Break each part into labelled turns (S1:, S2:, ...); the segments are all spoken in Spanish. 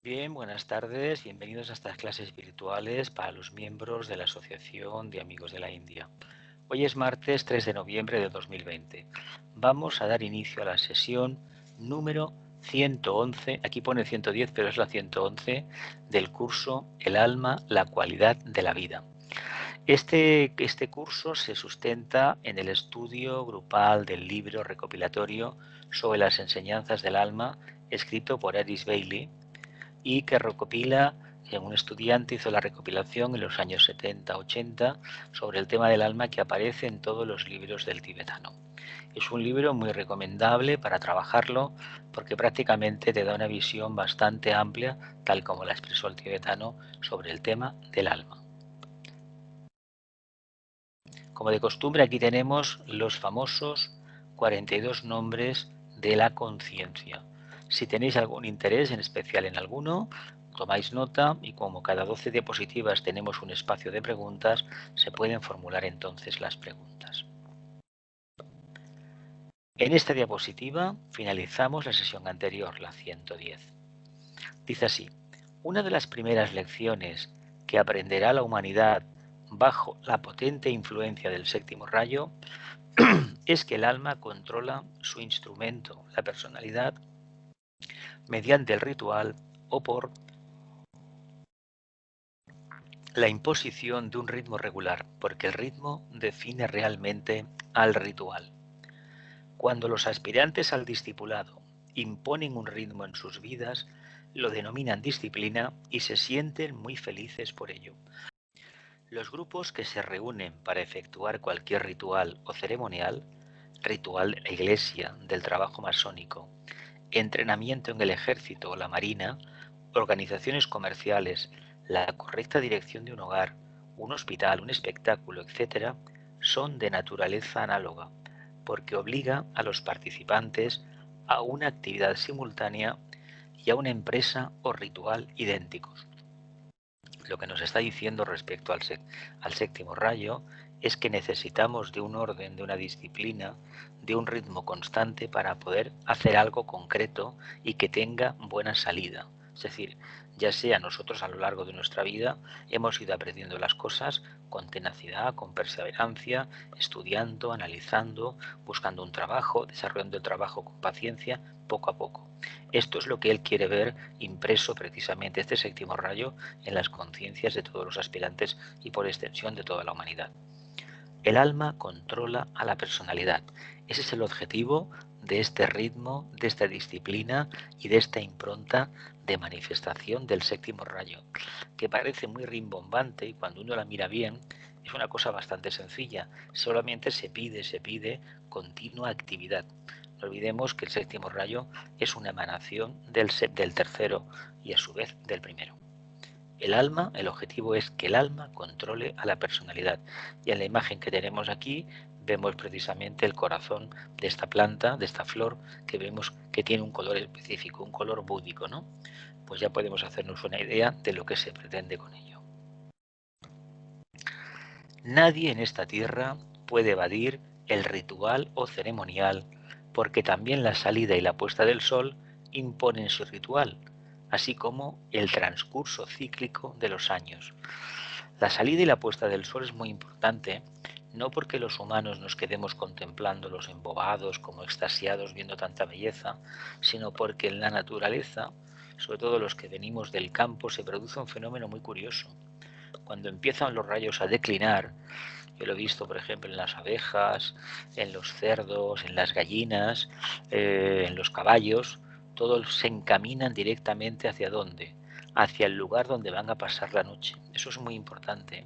S1: Bien, buenas tardes, bienvenidos a estas clases virtuales para los miembros de la Asociación de Amigos de la India. Hoy es martes 3 de noviembre de 2020. Vamos a dar inicio a la sesión número 111, aquí pone 110, pero es la 111 del curso El alma, la cualidad de la vida. Este curso se sustenta en el estudio grupal del libro recopilatorio sobre las enseñanzas del alma, escrito por Eris Bailey, y que recopila, un estudiante hizo la recopilación en los años 70-80 sobre el tema del alma que aparece en todos los libros del tibetano. Es un libro muy recomendable para trabajarlo porque prácticamente te da una visión bastante amplia, tal como la expresó el tibetano, sobre el tema del alma. Como de costumbre, aquí tenemos los famosos 42 nombres de la conciencia. Si tenéis algún interés en especial en alguno, tomáis nota y como cada 12 diapositivas tenemos un espacio de preguntas, se pueden formular entonces las preguntas. En esta diapositiva finalizamos la sesión anterior, la 110. Dice así: una de las primeras lecciones que aprenderá la humanidad bajo la potente influencia del séptimo rayo es que el alma controla su instrumento, la personalidad, mediante el ritual o por la imposición de un ritmo regular, porque el ritmo define realmente al ritual. Cuando los aspirantes al discipulado imponen un ritmo en sus vidas, lo denominan disciplina y se sienten muy felices por ello. Los grupos que se reúnen para efectuar cualquier ritual o ceremonial, ritual de la iglesia, del trabajo masónico, entrenamiento en el ejército o la marina, organizaciones comerciales, la correcta dirección de un hogar, un hospital, un espectáculo, etc., son de naturaleza análoga, porque obliga a los participantes a una actividad simultánea y a una empresa o ritual idénticos. Lo que nos está diciendo respecto al séptimo rayo es que necesitamos de un orden, de una disciplina, de un ritmo constante para poder hacer algo concreto y que tenga buena salida. Es decir, ya sea nosotros a lo largo de nuestra vida hemos ido aprendiendo las cosas con tenacidad, con perseverancia, estudiando, analizando, buscando un trabajo, desarrollando el trabajo con paciencia, poco a poco. Esto es lo que él quiere ver impreso precisamente este séptimo rayo en las conciencias de todos los aspirantes y por extensión de toda la humanidad. El alma controla a la personalidad. Ese es el objetivo de este ritmo, de esta disciplina y de esta impronta de manifestación del séptimo rayo, que parece muy rimbombante y cuando uno la mira bien es una cosa bastante sencilla. Solamente se pide continua actividad. No olvidemos que el séptimo rayo es una emanación del tercero y a su vez del primero. El objetivo es que el alma controle a la personalidad. Y en la imagen que tenemos aquí vemos precisamente el corazón de esta planta, de esta flor, que vemos que tiene un color específico, un color búdico, ¿no? Pues ya podemos hacernos una idea de lo que se pretende con ello. Nadie en esta tierra puede evadir el ritual o ceremonial, porque también la salida y la puesta del sol imponen su ritual, así como el transcurso cíclico de los años. La salida y la puesta del sol es muy importante, no porque los humanos nos quedemos contemplándolos embobados, como extasiados viendo tanta belleza, sino porque en la naturaleza, sobre todo los que venimos del campo, se produce un fenómeno muy curioso. Cuando empiezan los rayos a declinar, yo lo he visto, por ejemplo, en las abejas, en los cerdos, en las gallinas, en los caballos, todos se encaminan directamente hacia dónde, hacia el lugar donde van a pasar la noche. Eso es muy importante.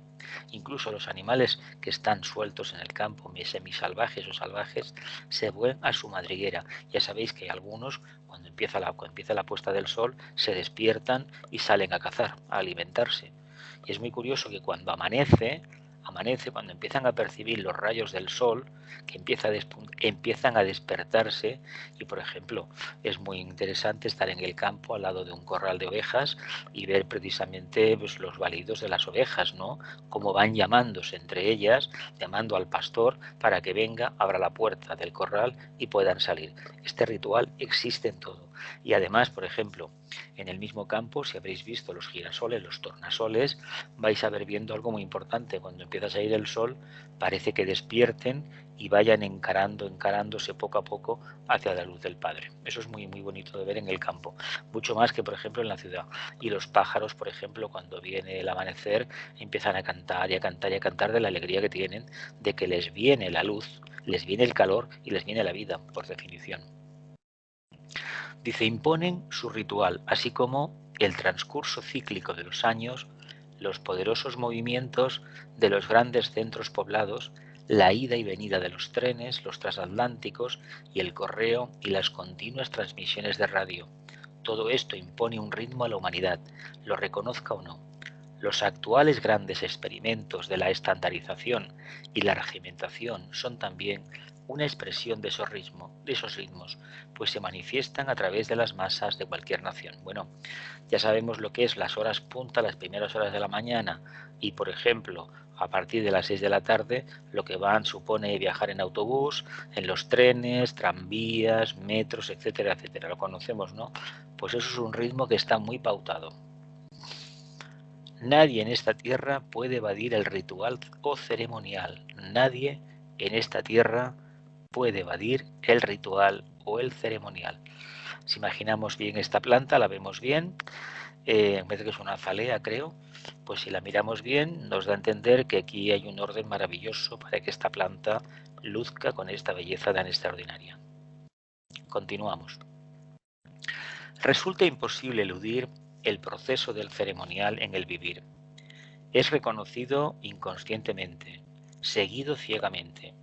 S1: Incluso los animales que están sueltos en el campo, semisalvajes o salvajes, se vuelven a su madriguera. Ya sabéis que algunos, cuando empieza la puesta del sol, se despiertan y salen a cazar, a alimentarse. Y es muy curioso que cuando amanece cuando empiezan a percibir los rayos del sol, que empiezan a despertarse y, por ejemplo, es muy interesante estar en el campo al lado de un corral de ovejas y ver precisamente pues, los balidos de las ovejas, ¿no? Cómo van llamándose entre ellas, llamando al pastor para que venga, abra la puerta del corral y puedan salir. Este ritual existe en todo. Y además, por ejemplo, en el mismo campo, si habréis visto los girasoles, los tornasoles, vais a ver viendo algo muy importante. Cuando empieza a salir el sol, parece que despierten y vayan encarándose poco a poco hacia la luz del Padre. Eso es muy, muy bonito de ver en el campo. Mucho más que, por ejemplo, en la ciudad. Y los pájaros, por ejemplo, cuando viene el amanecer, empiezan a cantar y a cantar y a cantar de la alegría que tienen de que les viene la luz, les viene el calor y les viene la vida, por definición. Dice, imponen su ritual, así como el transcurso cíclico de los años, los poderosos movimientos de los grandes centros poblados, la ida y venida de los trenes, los transatlánticos y el correo y las continuas transmisiones de radio. Todo esto impone un ritmo a la humanidad, lo reconozca o no. Los actuales grandes experimentos de la estandarización y la regimentación son también una expresión de esos ritmos, pues se manifiestan a través de las masas de cualquier nación. Bueno, ya sabemos lo que es las horas punta, las primeras horas de la mañana y, por ejemplo, a partir de las 6 de la tarde, lo que supone viajar en autobús, en los trenes, tranvías, metros, etcétera, etcétera. Lo conocemos, ¿no? Pues eso es un ritmo que está muy pautado. Nadie en esta tierra puede evadir el ritual o ceremonial. Nadie en esta tierra puede evadir el ritual o el ceremonial. Si imaginamos bien esta planta, la vemos bien, en vez de que es una azalea, creo, pues si la miramos bien, nos da a entender que aquí hay un orden maravilloso para que esta planta luzca con esta belleza tan extraordinaria. Continuamos. Resulta imposible eludir el proceso del ceremonial en el vivir. Es reconocido inconscientemente, seguido ciegamente,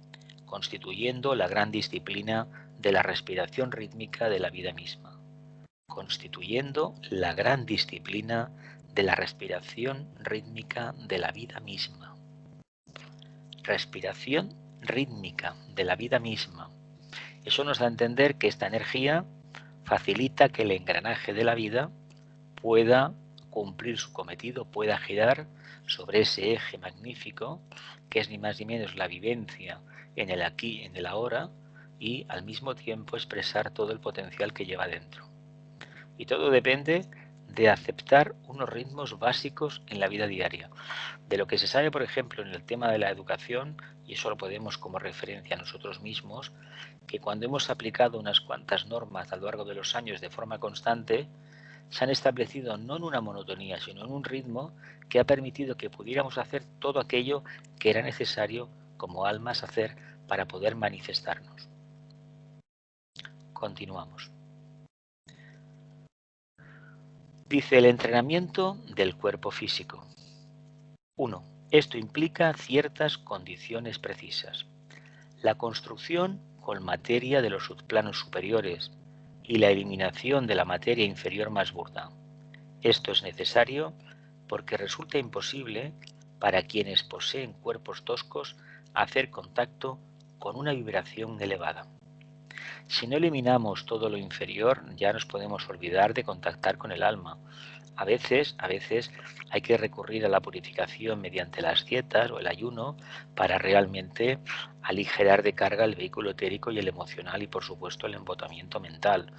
S1: constituyendo la gran disciplina de la respiración rítmica de la vida misma. Constituyendo la gran disciplina de la respiración rítmica de la vida misma. Respiración rítmica de la vida misma. Eso nos da a entender que esta energía facilita que el engranaje de la vida pueda cumplir su cometido, pueda girar sobre ese eje magnífico que es ni más ni menos la vivencia en el aquí, en el ahora, y al mismo tiempo expresar todo el potencial que lleva dentro. Y todo depende de aceptar unos ritmos básicos en la vida diaria. De lo que se sabe, por ejemplo, en el tema de la educación, y eso lo podemos como referencia a nosotros mismos, que cuando hemos aplicado unas cuantas normas a lo largo de los años de forma constante, se han establecido no en una monotonía, sino en un ritmo que ha permitido que pudiéramos hacer todo aquello que era necesario como almas hacer para poder manifestarnos. Continuamos. Dice el entrenamiento del cuerpo físico. 1. Esto implica ciertas condiciones precisas. La construcción con materia de los subplanos superiores y la eliminación de la materia inferior más burda. Esto es necesario porque resulta imposible para quienes poseen cuerpos toscos hacer contacto con una vibración elevada. Si no eliminamos todo lo inferior, ya nos podemos olvidar de contactar con el alma. A veces hay que recurrir a la purificación mediante las dietas o el ayuno para realmente aligerar de carga el vehículo etérico y el emocional y, por supuesto, el embotamiento mental.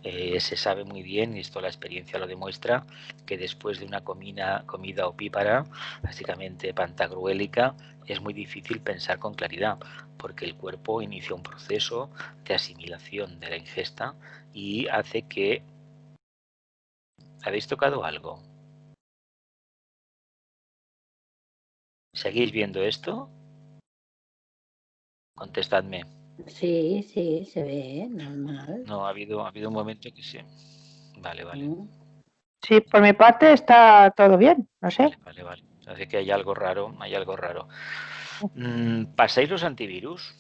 S1: Se sabe muy bien, y esto la experiencia lo demuestra, que después de una comida opípara, básicamente pantagruélica, es muy difícil pensar con claridad, porque el cuerpo inicia un proceso de asimilación de la ingesta y hace que... ¿Habéis tocado algo? ¿Seguís viendo esto? Contestadme.
S2: Sí, se ve, normal.
S1: No, ha habido un momento que sí. Vale.
S3: Sí, por mi parte está todo bien, no sé.
S1: Vale. Parece que hay algo raro, ¿Pasáis los antivirus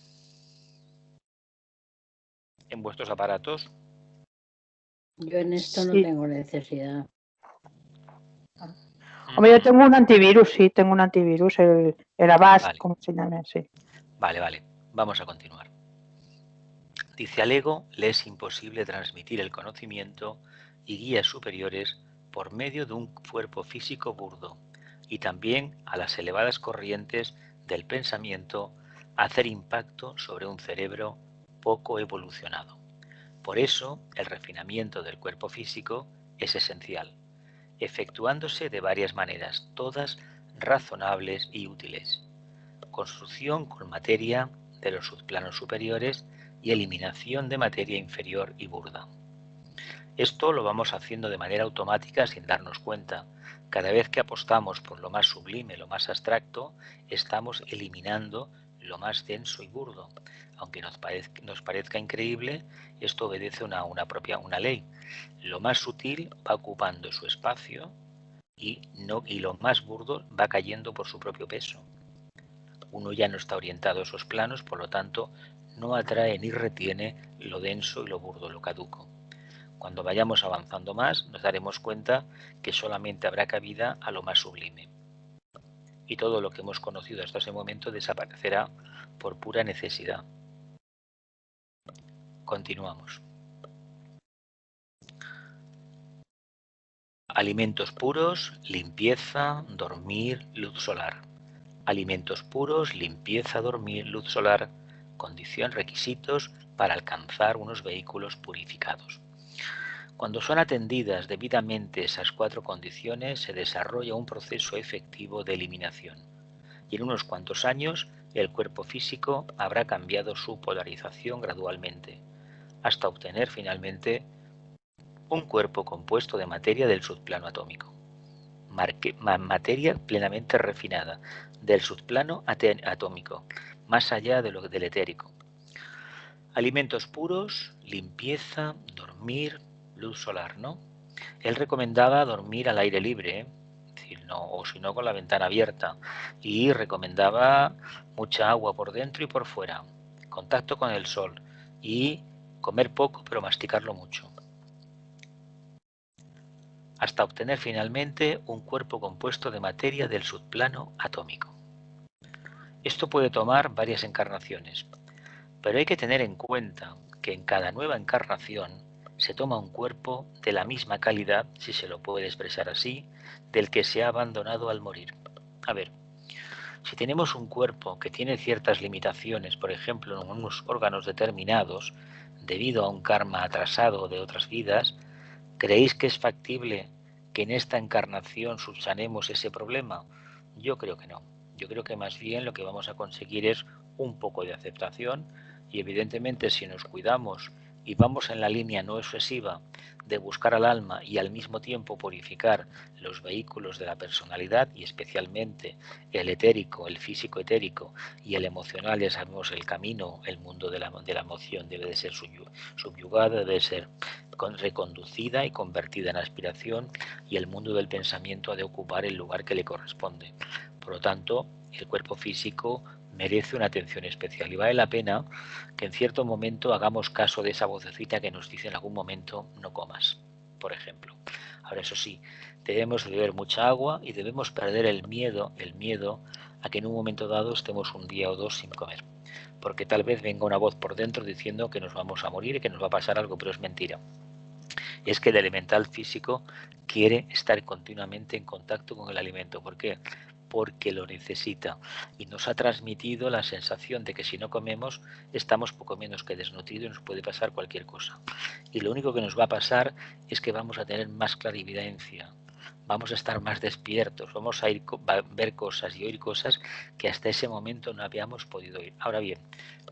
S1: en vuestros aparatos?
S2: Yo en esto no
S3: Sí.
S2: tengo necesidad.
S3: Hombre, yo tengo un antivirus, sí, tengo un antivirus, el Avast,
S1: Vale.
S3: como se llama, sí.
S1: Vale, vamos a continuar. Dice, al ego le es imposible transmitir el conocimiento y guías superiores por medio de un cuerpo físico burdo y también a las elevadas corrientes del pensamiento hacer impacto sobre un cerebro poco evolucionado. Por eso, el refinamiento del cuerpo físico es esencial, efectuándose de varias maneras, todas razonables y útiles. Construcción con materia de los subplanos superiores y eliminación de materia inferior y burda. Esto lo vamos haciendo de manera automática sin darnos cuenta. Cada vez que apostamos por lo más sublime, lo más abstracto, estamos eliminando lo más denso y burdo. Aunque nos parezca increíble, esto obedece una ley. Lo más sutil va ocupando su espacio y lo más burdo va cayendo por su propio peso. Uno ya no está orientado a esos planos, por lo tanto, no atrae ni retiene lo denso y lo burdo, lo caduco. Cuando vayamos avanzando más, nos daremos cuenta que solamente habrá cabida a lo más sublime. Y todo lo que hemos conocido hasta ese momento desaparecerá por pura necesidad. Continuamos. Alimentos puros, limpieza, dormir, luz solar. Alimentos puros, limpieza, dormir, luz solar, condición, requisitos para alcanzar unos vehículos purificados. Cuando son atendidas debidamente esas 4 condiciones, se desarrolla un proceso efectivo de eliminación. Y en unos cuantos años, el cuerpo físico habrá cambiado su polarización gradualmente, hasta obtener finalmente un cuerpo compuesto de materia del subplano atómico. Materia plenamente refinada, del subplano atómico, más allá de lo del etérico. Alimentos puros, limpieza, dormir, luz solar, ¿no? Él recomendaba dormir al aire libre, o si no con la ventana abierta, y recomendaba mucha agua por dentro y por fuera, contacto con el sol y comer poco pero masticarlo mucho, hasta obtener finalmente un cuerpo compuesto de materia del subplano atómico. Esto puede tomar varias encarnaciones, pero hay que tener en cuenta que en cada nueva encarnación se toma un cuerpo de la misma calidad, si se lo puede expresar así, del que se ha abandonado al morir. A ver, si tenemos un cuerpo que tiene ciertas limitaciones, por ejemplo en unos órganos determinados, debido a un karma atrasado de otras vidas, ¿creéis que es factible que en esta encarnación subsanemos ese problema? Yo creo que no. Yo creo que más bien lo que vamos a conseguir es un poco de aceptación y evidentemente si nos cuidamos y vamos en la línea no excesiva de buscar al alma y al mismo tiempo purificar los vehículos de la personalidad y especialmente el etérico, el físico etérico y el emocional, ya sabemos el camino, el mundo de la emoción debe de ser subyugada, debe de ser reconducida y convertida en aspiración y el mundo del pensamiento ha de ocupar el lugar que le corresponde. Por lo tanto, el cuerpo físico merece una atención especial y vale la pena que en cierto momento hagamos caso de esa vocecita que nos dice en algún momento no comas, por ejemplo. Ahora eso sí, debemos beber mucha agua y debemos perder el miedo a que en un momento dado estemos un día o dos sin comer, porque tal vez venga una voz por dentro diciendo que nos vamos a morir y que nos va a pasar algo, pero es mentira. Es que el elemental físico quiere estar continuamente en contacto con el alimento. ¿Por qué? Porque lo necesita y nos ha transmitido la sensación de que si no comemos estamos poco menos que desnutridos y nos puede pasar cualquier cosa. Y lo único que nos va a pasar es que vamos a tener más clarividencia, vamos a estar más despiertos, vamos a ver cosas y oír cosas que hasta ese momento no habíamos podido oír. Ahora bien,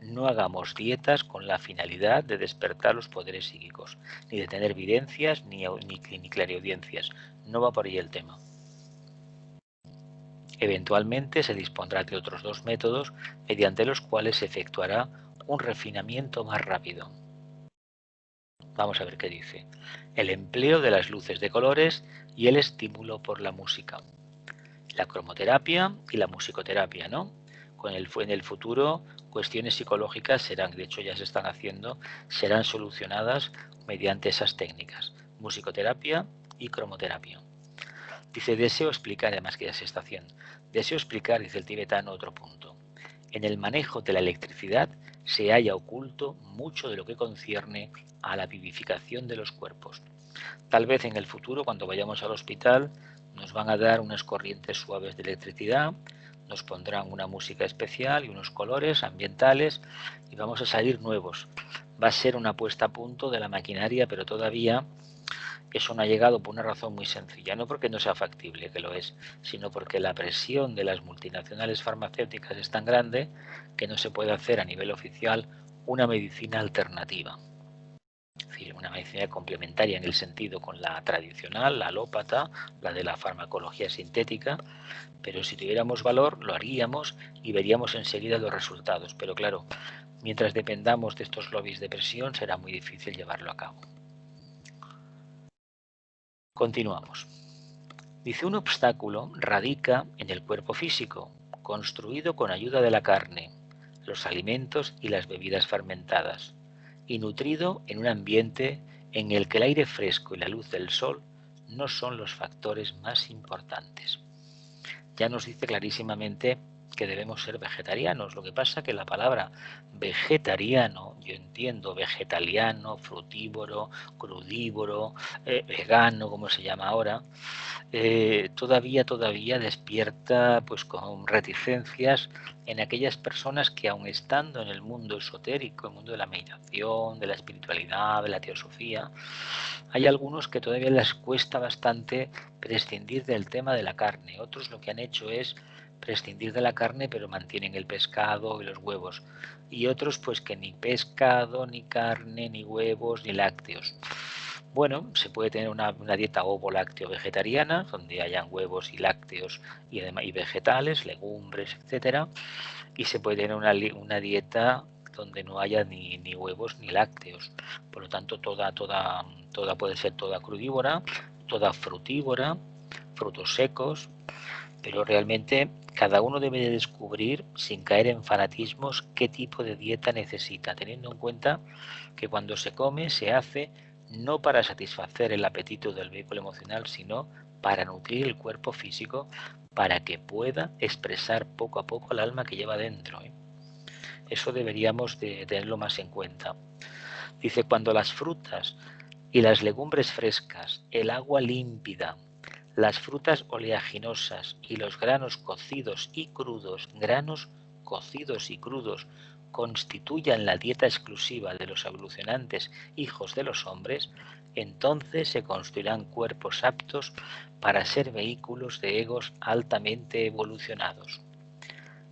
S1: no hagamos dietas con la finalidad de despertar los poderes psíquicos, ni de tener videncias ni clariaudiencias. No va por ahí el tema. Eventualmente se dispondrá de otros 2 métodos mediante los cuales se efectuará un refinamiento más rápido. Vamos a ver qué dice. El empleo de las luces de colores y el estímulo por la música. La cromoterapia y la musicoterapia, ¿no? En el futuro cuestiones psicológicas serán, de hecho ya se están haciendo, serán solucionadas mediante esas técnicas. Musicoterapia y cromoterapia. Dice, deseo explicar, además que ya se está haciendo, deseo explicar, dice el tibetano, otro punto. En el manejo de la electricidad se halla oculto mucho de lo que concierne a la vivificación de los cuerpos. Tal vez en el futuro, cuando vayamos al hospital, nos van a dar unas corrientes suaves de electricidad, nos pondrán una música especial y unos colores ambientales y vamos a salir nuevos. Va a ser una puesta a punto de la maquinaria, pero todavía eso no ha llegado por una razón muy sencilla, no porque no sea factible, que lo es, sino porque la presión de las multinacionales farmacéuticas es tan grande que no se puede hacer a nivel oficial una medicina alternativa. Es decir, una medicina complementaria en el sentido con la tradicional, la alópata, la de la farmacología sintética, pero si tuviéramos valor lo haríamos y veríamos enseguida los resultados. Pero claro, mientras dependamos de estos lobbies de presión será muy difícil llevarlo a cabo. Continuamos. Dice, un obstáculo radica en el cuerpo físico, construido con ayuda de la carne, los alimentos y las bebidas fermentadas, y nutrido en un ambiente en el que el aire fresco y la luz del sol no son los factores más importantes. Ya nos dice clarísimamente que debemos ser vegetarianos. Lo que pasa que la palabra vegetariano, yo entiendo vegetariano, frutívoro, crudívoro, vegano, como se llama ahora, todavía despierta pues con reticencias en aquellas personas que, aun estando en el mundo esotérico, el mundo de la meditación, de la espiritualidad, de la teosofía, hay algunos que todavía les cuesta bastante prescindir del tema de la carne. Otros lo que han hecho es prescindir de la carne, pero mantienen el pescado y los huevos. Y otros pues que ni pescado, ni carne, ni huevos, ni lácteos. Bueno, se puede tener una dieta ovo-lácteo vegetariana, donde hayan huevos y lácteos y vegetales, legumbres, etcétera, y se puede tener una dieta donde no haya ni huevos ni lácteos. Por lo tanto, toda puede ser toda crudívora, toda frutívora, frutos secos, pero realmente cada uno debe de descubrir, sin caer en fanatismos, qué tipo de dieta necesita, teniendo en cuenta que cuando se come se hace no para satisfacer el apetito del vehículo emocional, sino para nutrir el cuerpo físico, para que pueda expresar poco a poco el alma que lleva dentro. Eso deberíamos de tenerlo más en cuenta. Dice, cuando las frutas y las legumbres frescas, el agua límpida, las frutas oleaginosas y los granos cocidos y crudos, constituyan la dieta exclusiva de los evolucionantes hijos de los hombres, entonces se construirán cuerpos aptos para ser vehículos de egos altamente evolucionados.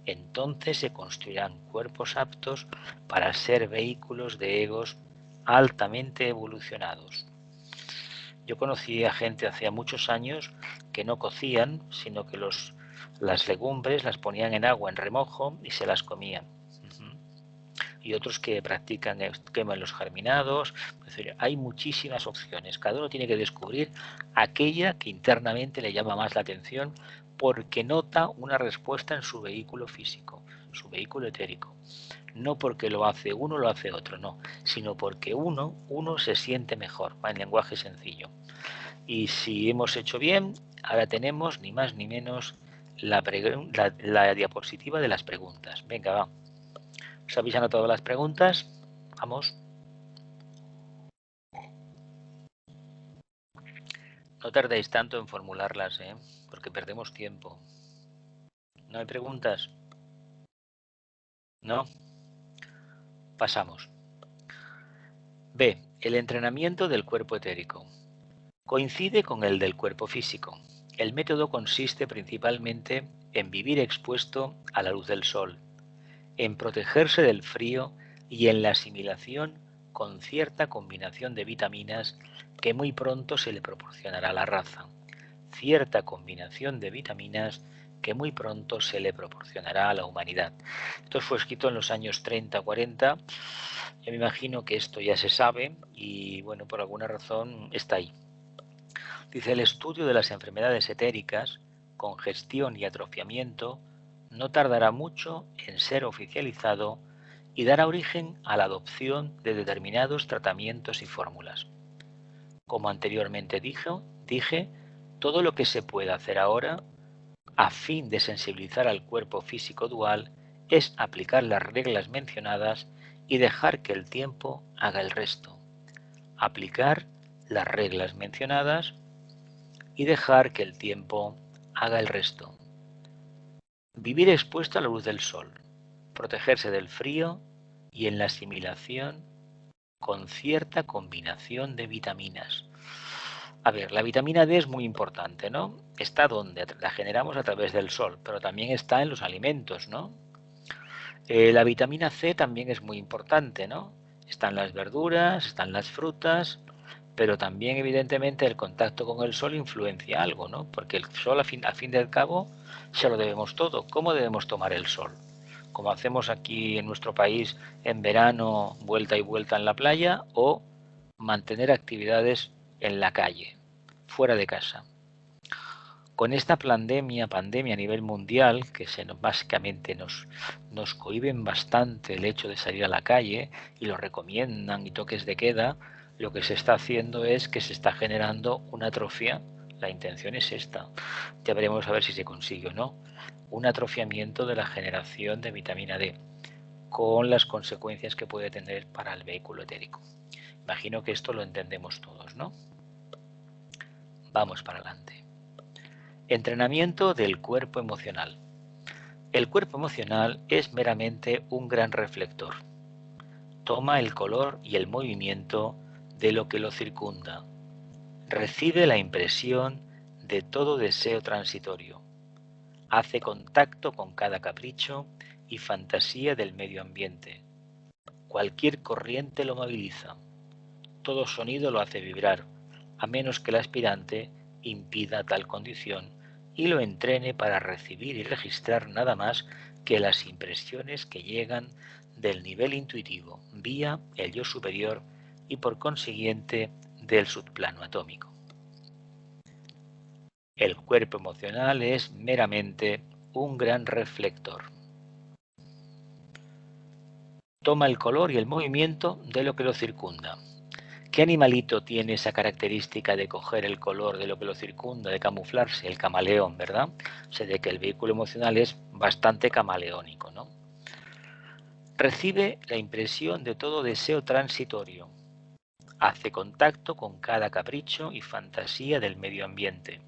S1: Entonces se construirán cuerpos aptos para ser vehículos de egos altamente evolucionados. Yo conocí a gente hacía muchos años que no cocían, sino que las legumbres las ponían en agua en remojo y se las comían. Y otros que practican, queman los germinados. Es decir, hay muchísimas opciones. Cada uno tiene que descubrir aquella que internamente le llama más la atención porque nota una respuesta en su vehículo físico, su vehículo etérico. No porque lo hace uno, lo hace otro, no, sino porque uno se siente mejor, en lenguaje sencillo. Y si hemos hecho bien, ahora tenemos ni más ni menos la diapositiva de las preguntas. Venga, va. ¿Os habéis anotado las preguntas? Vamos. No tardéis tanto en formularlas, porque perdemos tiempo. ¿No hay preguntas? ¿No? Pasamos. B. El entrenamiento del cuerpo etérico. Coincide con el del cuerpo físico. El método consiste principalmente en vivir expuesto a la luz del sol, en protegerse del frío y en la asimilación con cierta combinación de vitaminas que muy pronto se le proporcionará a la raza. Cierta combinación de vitaminas que muy pronto se le proporcionará a la humanidad. Esto fue escrito en los años 30-40. Yo me imagino que esto ya se sabe y, bueno, por alguna razón está ahí. Dice, el estudio de las enfermedades etéricas, congestión y atrofiamiento, no tardará mucho en ser oficializado y dará origen a la adopción de determinados tratamientos y fórmulas. Como anteriormente dije, todo lo que se puede hacer ahora, a fin de sensibilizar al cuerpo físico dual, es aplicar las reglas mencionadas y dejar que el tiempo haga el resto. Aplicar las reglas mencionadas y dejar que el tiempo haga el resto. Vivir expuesto a la luz del sol, protegerse del frío y en la asimilación con cierta combinación de vitaminas. A ver, la vitamina D es muy importante, ¿no? ¿Está donde? La generamos a través del sol, pero también está en los alimentos, ¿no? La vitamina C también es muy importante, ¿no? Están las verduras, están las frutas, pero también evidentemente el contacto con el sol influencia algo, ¿no? Porque el sol al fin y al cabo se lo debemos todo. ¿Cómo debemos tomar el sol? Como hacemos aquí en nuestro país en verano, vuelta y vuelta en la playa, o mantener actividades en la calle, fuera de casa. Con esta pandemia a nivel mundial, que básicamente nos cohíben bastante el hecho de salir a la calle y lo recomiendan y toques de queda, lo que se está haciendo es que se está generando una atrofia. La intención es esta. Ya veremos a ver si se consigue o no. Un atrofiamiento de la generación de vitamina D, con las consecuencias que puede tener para el vehículo etérico. Imagino que esto lo entendemos todos, ¿no? Vamos para adelante. Entrenamiento del cuerpo emocional. El cuerpo emocional es meramente un gran reflector. Toma el color y el movimiento de lo que lo circunda. Recibe la impresión de todo deseo transitorio. Hace contacto con cada capricho y fantasía del medio ambiente. Cualquier corriente lo moviliza. Todo sonido lo hace vibrar, a menos que el aspirante impida tal condición y lo entrene para recibir y registrar nada más que las impresiones que llegan del nivel intuitivo vía el yo superior y por consiguiente del subplano atómico. El cuerpo emocional es meramente un gran reflector. Toma el color y el movimiento de lo que lo circunda. ¿Qué animalito tiene esa característica de coger el color de lo que lo circunda, de camuflarse? El camaleón, ¿verdad? O sea, de que el vehículo emocional es bastante camaleónico, ¿no? Recibe la impresión de todo deseo transitorio. Hace contacto con cada capricho y fantasía del medio ambiente.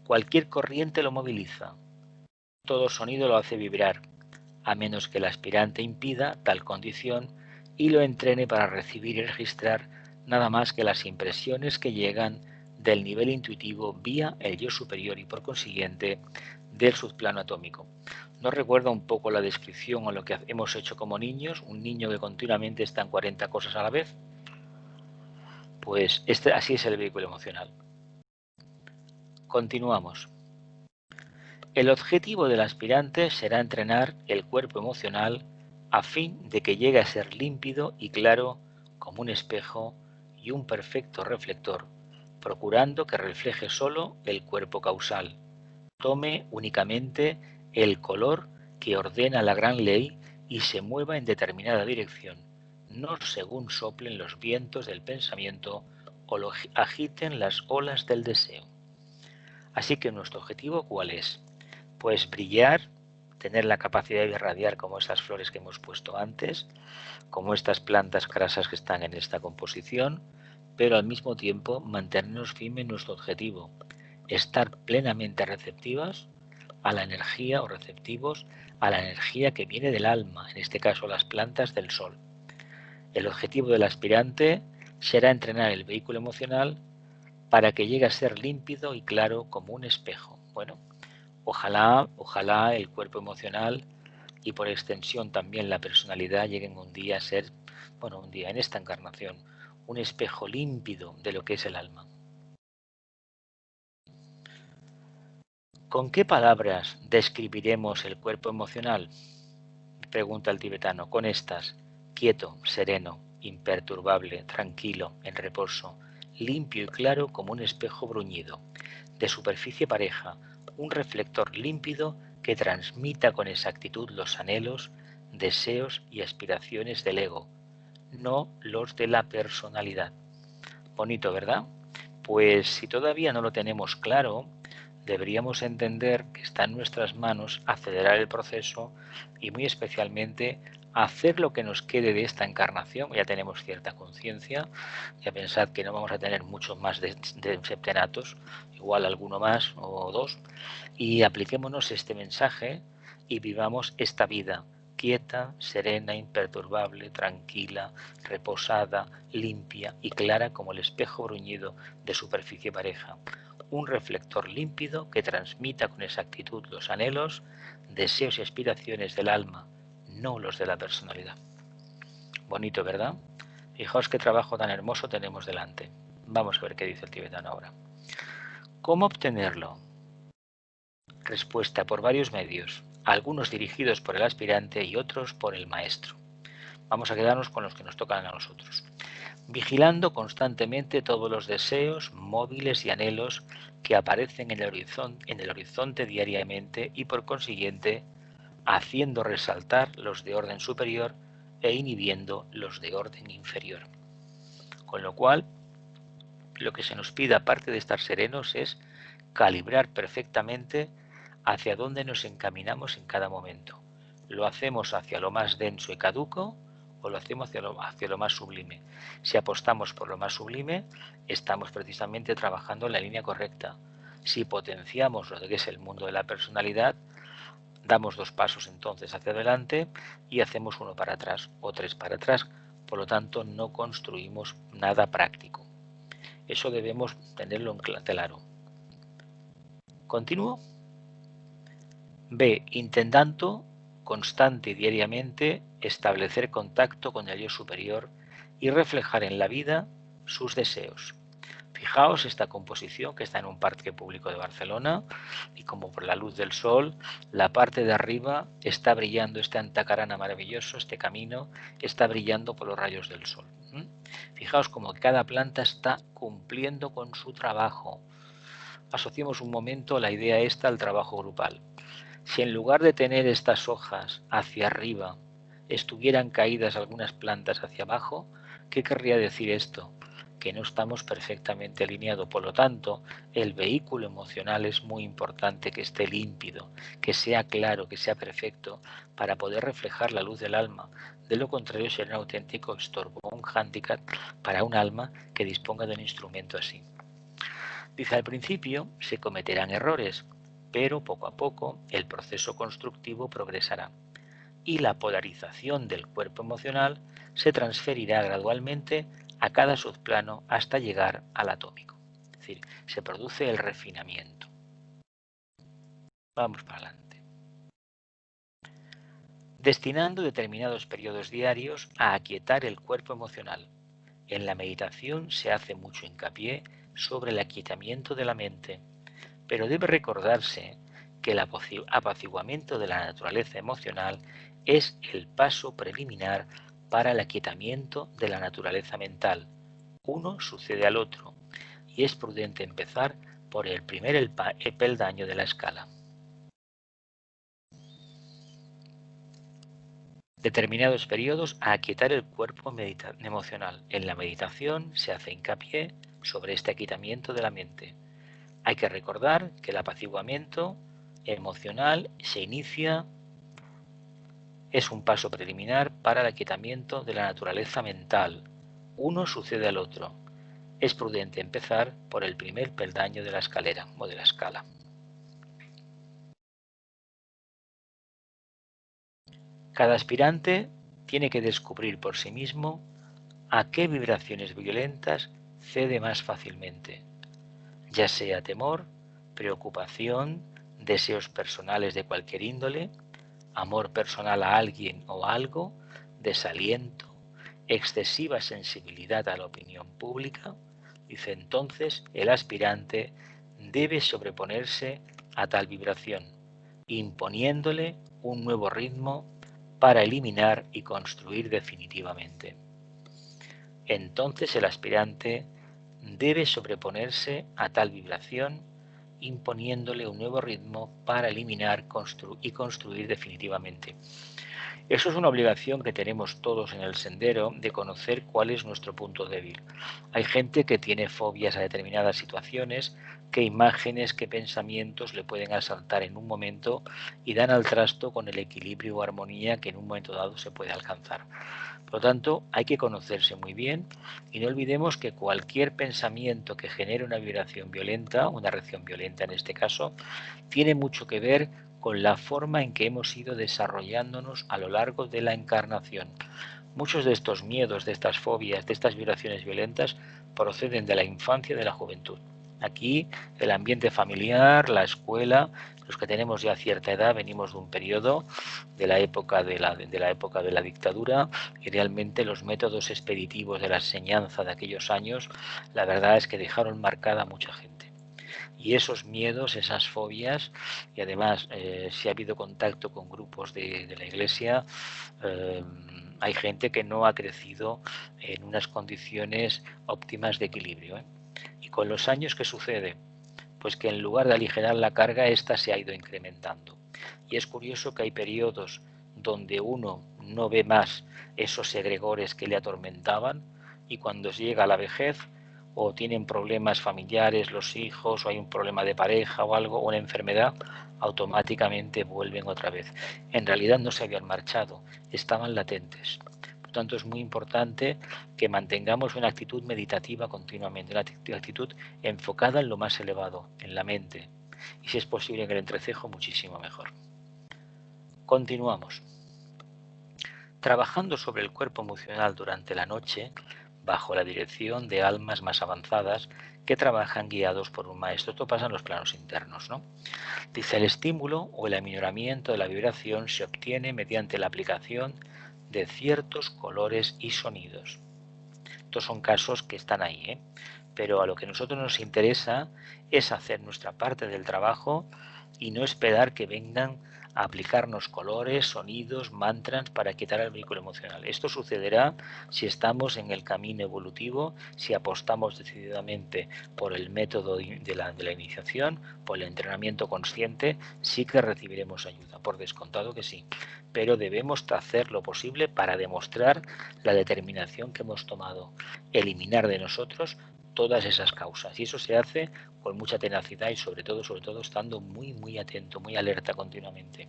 S1: Cualquier corriente lo moviliza. Todo sonido lo hace vibrar, a menos que el aspirante impida tal condición y lo entrene para recibir y registrar nada más que las impresiones que llegan del nivel intuitivo vía el yo superior y por consiguiente del subplano atómico. ¿Nos recuerda un poco la descripción o lo que hemos hecho como niños? Un niño que continuamente está en 40 cosas a la vez. Pues así es el vehículo emocional. Continuamos. El objetivo del aspirante será entrenar el cuerpo emocional a fin de que llegue a ser límpido y claro como un espejo y un perfecto reflector, procurando que refleje solo el cuerpo causal. Tome únicamente el color que ordena la gran ley y se mueva en determinada dirección, no según soplen los vientos del pensamiento o lo agiten las olas del deseo. Así que nuestro objetivo, ¿cuál es? Pues brillar, tener la capacidad de irradiar como esas flores que hemos puesto antes, como estas plantas grasas que están en esta composición, pero al mismo tiempo mantenernos firmes en nuestro objetivo, estar plenamente receptivas a la energía o receptivos a la energía que viene del alma, en este caso las plantas del sol. El objetivo del aspirante será entrenar el vehículo emocional para que llegue a ser límpido y claro como un espejo. Bueno, ojalá el cuerpo emocional y por extensión también la personalidad lleguen un día a ser, un día en esta encarnación, un espejo límpido de lo que es el alma. ¿Con qué palabras describiremos el cuerpo emocional? Pregunta el tibetano. Con estas: quieto, sereno, imperturbable, tranquilo, en reposo, limpio y claro como un espejo bruñido, de superficie pareja, un reflector límpido que transmita con exactitud los anhelos, deseos y aspiraciones del ego, no los de la personalidad. Bonito, ¿verdad? Pues si todavía no lo tenemos claro, deberíamos entender que está en nuestras manos acelerar el proceso y muy especialmente hacer lo que nos quede de esta encarnación. Ya tenemos cierta conciencia, ya pensad que no vamos a tener muchos más de septenatos, igual alguno más o dos, y apliquémonos este mensaje y vivamos esta vida quieta, serena, imperturbable, tranquila, reposada, limpia y clara como el espejo bruñido de superficie pareja. Un reflector límpido que transmita con exactitud los anhelos, deseos y aspiraciones del alma, no los de la personalidad. Bonito, ¿verdad? Fijaos qué trabajo tan hermoso tenemos delante. Vamos a ver qué dice el tibetano ahora. ¿Cómo obtenerlo? Respuesta: por varios medios, algunos dirigidos por el aspirante y otros por el maestro. Vamos a quedarnos con los que nos tocan a nosotros. Vigilando constantemente todos los deseos, móviles y anhelos que aparecen en el horizonte diariamente y por consiguiente haciendo resaltar los de orden superior e inhibiendo los de orden inferior. Con lo cual, lo que se nos pide, aparte de estar serenos, es calibrar perfectamente hacia dónde nos encaminamos en cada momento. ¿Lo hacemos hacia lo más denso y caduco o lo hacemos hacia lo más sublime? Si apostamos por lo más sublime, estamos precisamente trabajando en la línea correcta. Si potenciamos lo que es el mundo de la personalidad, damos 2 pasos entonces hacia adelante y hacemos 1 para atrás o 3 para atrás. Por lo tanto, no construimos nada práctico. Eso debemos tenerlo en claro. ¿Continúo? B. Intentando constante y diariamente establecer contacto con el yo superior y reflejar en la vida sus deseos. Fijaos esta composición que está en un parque público de Barcelona y como por la luz del sol, la parte de arriba está brillando, este antacarana maravilloso, este camino está brillando por los rayos del sol. Fijaos como cada planta está cumpliendo con su trabajo. Asociemos un momento la idea esta al trabajo grupal. Si en lugar de tener estas hojas hacia arriba estuvieran caídas algunas plantas hacia abajo, ¿qué querría decir esto? Que no estamos perfectamente alineados. Por lo tanto, el vehículo emocional es muy importante que esté límpido, que sea claro, que sea perfecto, para poder reflejar la luz del alma. De lo contrario, será un auténtico estorbo, un hándicap para un alma que disponga de un instrumento así. Dice, al principio se cometerán errores, pero poco a poco el proceso constructivo progresará y la polarización del cuerpo emocional se transferirá gradualmente a cada subplano hasta llegar al atómico. Es decir, se produce el refinamiento. Vamos para adelante. Destinando determinados periodos diarios a aquietar el cuerpo emocional. En la meditación se hace mucho hincapié sobre el aquietamiento de la mente, pero debe recordarse que el apaciguamiento de la naturaleza emocional es el paso preliminar para el aquietamiento de la naturaleza mental. Uno sucede al otro y es prudente empezar por el primer peldaño de la escala. Determinados periodos a aquietar el cuerpo emocional. En la meditación se hace hincapié sobre este aquietamiento de la mente. Hay que recordar que el apaciguamiento emocional se inicia, es un paso preliminar para el aquietamiento de la naturaleza mental. Uno sucede al otro. Es prudente empezar por el primer peldaño de la escalera o de la escala. Cada aspirante tiene que descubrir por sí mismo a qué vibraciones violentas cede más fácilmente, ya sea temor, preocupación, deseos personales de cualquier índole, amor personal a alguien o algo, desaliento, excesiva sensibilidad a la opinión pública. Dice entonces, el aspirante debe sobreponerse a tal vibración, imponiéndole un nuevo ritmo para eliminar y construir definitivamente. Entonces el aspirante debe sobreponerse a tal vibración, imponiéndole un nuevo ritmo para eliminar y construir definitivamente. Eso es una obligación que tenemos todos en el sendero, de conocer cuál es nuestro punto débil. Hay gente que tiene fobias a determinadas situaciones, qué imágenes, qué pensamientos le pueden asaltar en un momento y dan al trasto con el equilibrio o armonía que en un momento dado se puede alcanzar. Por lo tanto, hay que conocerse muy bien y no olvidemos que cualquier pensamiento que genere una vibración violenta, una reacción violenta en este caso, tiene mucho que ver con la forma en que hemos ido desarrollándonos a lo largo de la encarnación. Muchos de estos miedos, de estas fobias, de estas vibraciones violentas proceden de la infancia y de la juventud. Aquí el ambiente familiar, la escuela, los que tenemos ya cierta edad venimos de un periodo de la época de la dictadura, y realmente los métodos expeditivos de la enseñanza de aquellos años, la verdad es que dejaron marcada a mucha gente. Y esos miedos, esas fobias, y además si ha habido contacto con grupos de la iglesia, hay gente que no ha crecido en unas condiciones óptimas de equilibrio. Y con los años, ¿qué sucede? Pues que en lugar de aligerar la carga, esta se ha ido incrementando. Y es curioso que hay periodos donde uno no ve más esos egregores que le atormentaban, y cuando llega a la vejez, o tienen problemas familiares los hijos, o hay un problema de pareja o algo, o una enfermedad, automáticamente vuelven otra vez. En realidad no se habían marchado, estaban latentes. Por tanto, es muy importante que mantengamos una actitud meditativa continuamente, una actitud enfocada en lo más elevado, en la mente, y si es posible en el entrecejo, muchísimo mejor. Continuamos. Trabajando sobre el cuerpo emocional durante la noche, bajo la dirección de almas más avanzadas que trabajan guiados por un maestro. Esto pasa en los planos internos, ¿no? Dice, el estímulo o el aminoramiento de la vibración se obtiene mediante la aplicación de ciertos colores y sonidos. Estos son casos que están ahí, pero a lo que a nosotros nos interesa es hacer nuestra parte del trabajo y no esperar que vengan a aplicarnos colores, sonidos, mantras para quitar el vehículo emocional. Esto sucederá si estamos en el camino evolutivo, si apostamos decididamente por el método de la iniciación, por el entrenamiento consciente, sí que recibiremos ayuda, por descontado que sí. Pero debemos hacer lo posible para demostrar la determinación que hemos tomado, eliminar de nosotros todas esas causas. Y eso se hace con mucha tenacidad y sobre todo estando muy atento, muy alerta continuamente.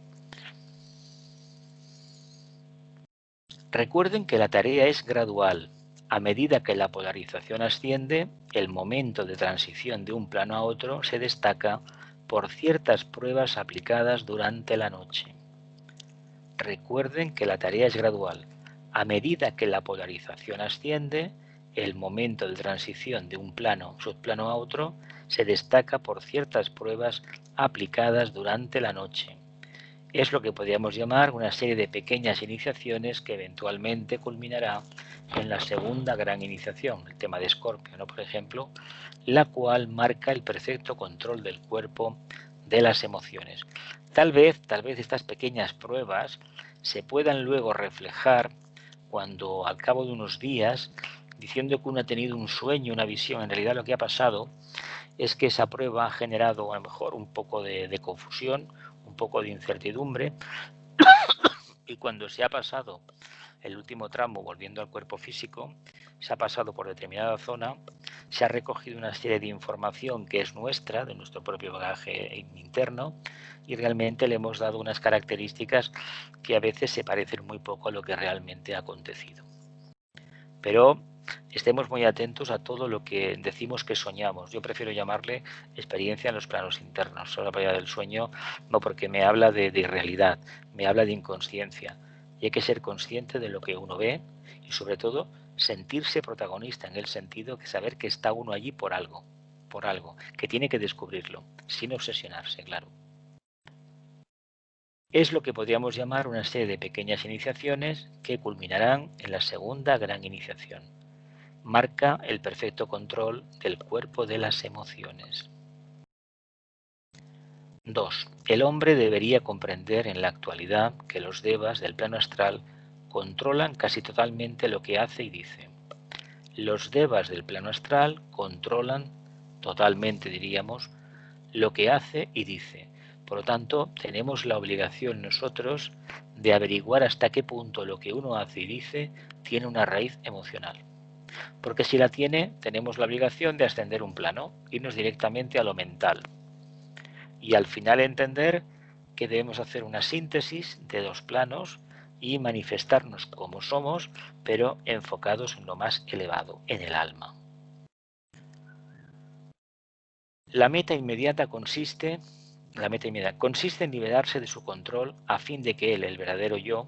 S1: Recuerden que la tarea es gradual. A medida que la polarización asciende, el momento de transición de un plano a otro se destaca por ciertas pruebas aplicadas durante la noche. Recuerden que la tarea es gradual. A medida que la polarización asciende, el momento de transición de un subplano a otro se destaca por ciertas pruebas aplicadas durante la noche. Es lo que podríamos llamar una serie de pequeñas iniciaciones que eventualmente culminará en la segunda gran iniciación, el tema de Escorpio, ¿no? Por ejemplo, la cual marca el perfecto control del cuerpo, de las emociones. Tal vez estas pequeñas pruebas se puedan luego reflejar cuando al cabo de unos días, diciendo que uno ha tenido un sueño, una visión, en realidad lo que ha pasado es que esa prueba ha generado a lo mejor un poco de confusión, un poco de incertidumbre, y cuando se ha pasado el último tramo volviendo al cuerpo físico, se ha pasado por determinada zona, se ha recogido una serie de información que es nuestra, de nuestro propio bagaje interno, y realmente le hemos dado unas características que a veces se parecen muy poco a lo que realmente ha acontecido. Pero estemos muy atentos a todo lo que decimos que soñamos. Yo prefiero llamarle experiencia en los planos internos. Solo la del sueño, no, porque me habla de irrealidad, me habla de inconsciencia. Y hay que ser consciente de lo que uno ve y sobre todo sentirse protagonista, en el sentido de saber que está uno allí por algo, que tiene que descubrirlo, sin obsesionarse, claro. Es lo que podríamos llamar una serie de pequeñas iniciaciones que culminarán en la segunda gran iniciación. Marca el perfecto control del cuerpo de las emociones. 2. El hombre debería comprender en la actualidad que los devas del plano astral controlan casi totalmente lo que hace y dice. Los devas del plano astral controlan totalmente, diríamos, lo que hace y dice. Por lo tanto, tenemos la obligación nosotros de averiguar hasta qué punto lo que uno hace y dice tiene una raíz emocional. Porque si la tiene, tenemos la obligación de ascender un plano, irnos directamente a lo mental. Y al final entender que debemos hacer una síntesis de dos planos y manifestarnos como somos, pero enfocados en lo más elevado, en el alma. La meta inmediata consiste la meta inmediata, consiste en liberarse de su control a fin de que él, el verdadero yo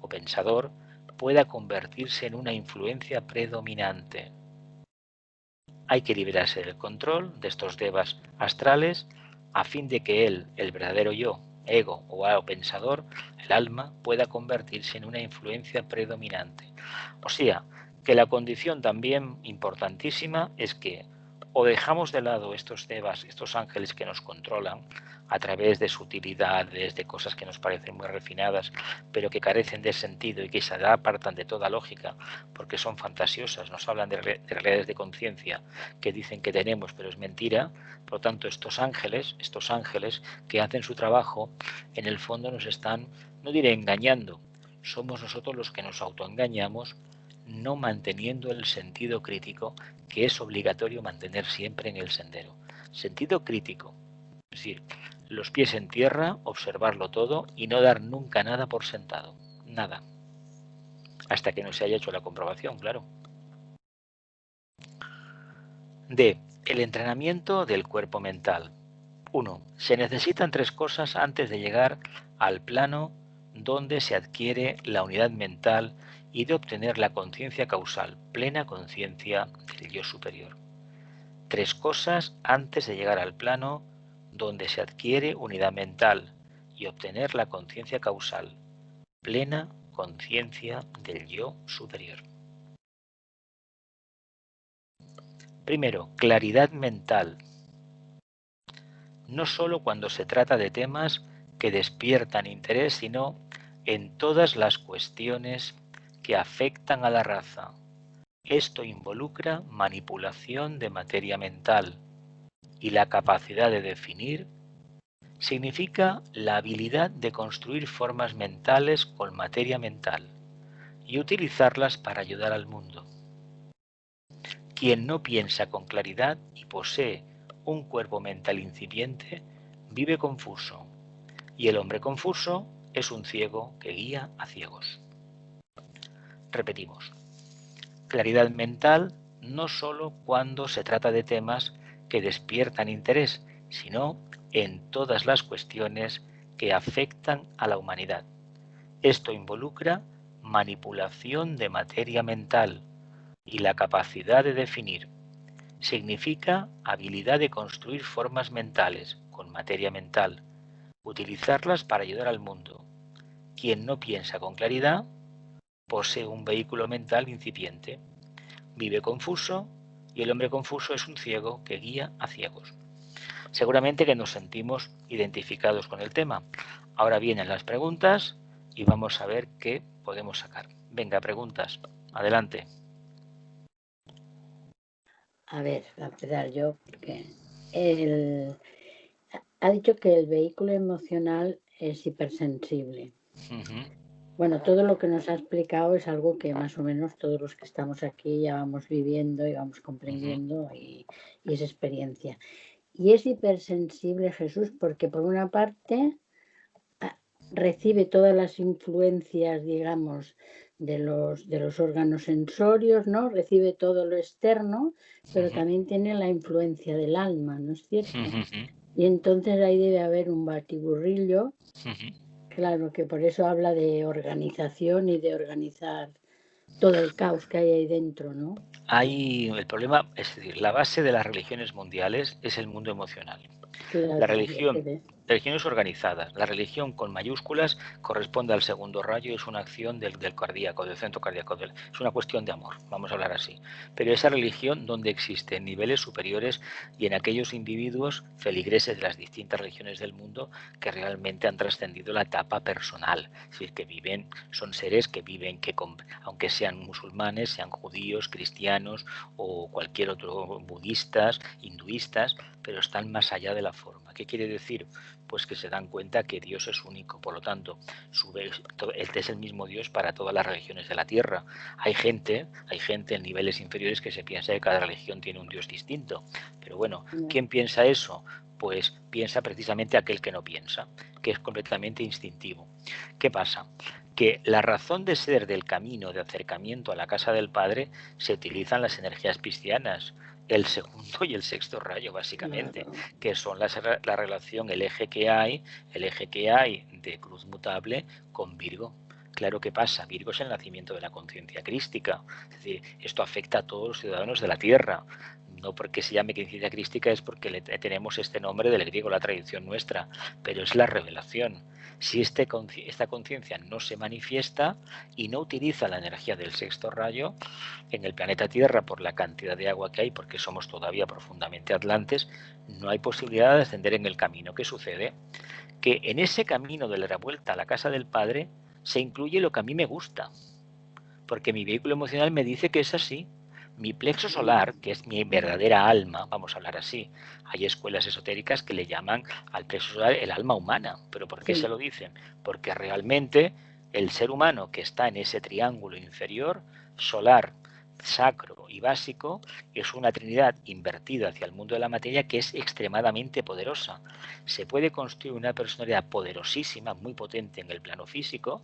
S1: o pensador, pueda convertirse en una influencia predominante. Hay que liberarse del control de estos devas astrales a fin de que él, el verdadero yo, ego o pensador, el alma, pueda convertirse en una influencia predominante. O sea, que la condición también importantísima es que o dejamos de lado estos devas, estos ángeles que nos controlan a través de sutilidades, de cosas que nos parecen muy refinadas, pero que carecen de sentido y que se apartan de toda lógica, porque son fantasiosas, nos hablan de realidades de conciencia que dicen que tenemos, pero es mentira. Por lo tanto, estos ángeles que hacen su trabajo, en el fondo nos están, no diré engañando, somos nosotros los que nos autoengañamos, no manteniendo el sentido crítico que es obligatorio mantener siempre en el sendero. Sentido crítico, es decir, los pies en tierra, observarlo todo y no dar nunca nada por sentado, nada, hasta que no se haya hecho la comprobación, claro. D. El entrenamiento del cuerpo mental. 1. Se necesitan 3 cosas antes de llegar al plano donde se adquiere la unidad mental y de obtener la conciencia causal, plena conciencia del yo superior. 3 cosas antes de llegar al plano donde se adquiere unidad mental y obtener la conciencia causal, plena conciencia del yo superior. Primero, claridad mental. No solo cuando se trata de temas que despiertan interés, sino en todas las cuestiones que afectan a la raza. Esto involucra manipulación de materia mental y la capacidad de definir significa la habilidad de construir formas mentales con materia mental y utilizarlas para ayudar al mundo. Quien no piensa con claridad y posee un cuerpo mental incipiente vive confuso, y el hombre confuso es un ciego que guía a ciegos. Repetimos. Claridad mental no solo cuando se trata de temas que despiertan interés, sino en todas las cuestiones que afectan a la humanidad. Esto involucra manipulación de materia mental y la capacidad de definir. Significa habilidad de construir formas mentales con materia mental, utilizarlas para ayudar al mundo. Quien no piensa con claridad posee un vehículo mental incipiente, vive confuso y el hombre confuso es un ciego que guía a ciegos. Seguramente que nos sentimos identificados con el tema. Ahora vienen las preguntas y vamos a ver qué podemos sacar. Venga, preguntas. Adelante.
S2: A ver, voy a empezar yo, porque ha dicho que el vehículo emocional es hipersensible. Bueno, todo lo que nos ha explicado es algo que más o menos todos los que estamos aquí ya vamos viviendo y vamos comprendiendo y es experiencia. Y es hipersensible Jesús porque por una parte recibe todas las influencias, digamos, de los órganos sensorios, ¿no? Recibe todo lo externo, pero también tiene la influencia del alma, ¿no es cierto? Y entonces ahí debe haber un batiburrillo, claro, que por eso habla de organización y de organizar todo el caos que hay ahí dentro, ¿no?
S1: Hay el problema, es decir, la base de las religiones mundiales es el mundo emocional.
S2: Claro,
S1: La religiones organizadas. La religión con mayúsculas corresponde al segundo rayo y es una acción del cardíaco, del centro cardíaco. Es una cuestión de amor, vamos a hablar así. Pero esa religión donde existe en niveles superiores y en aquellos individuos feligreses de las distintas religiones del mundo que realmente han trascendido la etapa personal. Es decir, que viven, son seres que viven, aunque sean musulmanes, sean judíos, cristianos o cualquier otro, budistas, hinduistas, pero están más allá de la forma. ¿Qué quiere decir? Pues que se dan cuenta que Dios es único, por lo tanto, este es el mismo Dios para todas las religiones de la tierra. Hay gente en niveles inferiores que se piensa que cada religión tiene un Dios distinto, pero bueno, ¿quién piensa eso? Pues piensa precisamente aquel que no piensa, que es completamente instintivo. ¿Qué pasa? Que la razón de ser del camino de acercamiento a la casa del Padre se utilizan las energías piscianas, el segundo y el sexto rayo, básicamente,
S2: Claro.
S1: que son la relación, el eje que hay de cruz mutable con Virgo. Claro que pasa, Virgo es el nacimiento de la conciencia crística, es decir, esto afecta a todos los ciudadanos de la Tierra. No porque se llame conciencia crística es porque tenemos este nombre del griego, la tradición nuestra, pero es la revelación. Si esta conciencia no se manifiesta y no utiliza la energía del sexto rayo, en el planeta Tierra, por la cantidad de agua que hay, porque somos todavía profundamente atlantes, no hay posibilidad de ascender en el camino. ¿Qué sucede? Que en ese camino de la vuelta a la casa del Padre se incluye lo que a mí me gusta, porque mi vehículo emocional me dice que es así. Mi plexo solar, que es mi verdadera alma, vamos a hablar así, hay escuelas esotéricas que le llaman al plexo solar el alma humana. ¿Pero por qué se lo dicen? Porque realmente el ser humano que está en ese triángulo inferior, solar, sacro y básico, es una trinidad invertida hacia el mundo de la materia que es extremadamente poderosa. Se puede construir una personalidad poderosísima, muy potente en el plano físico,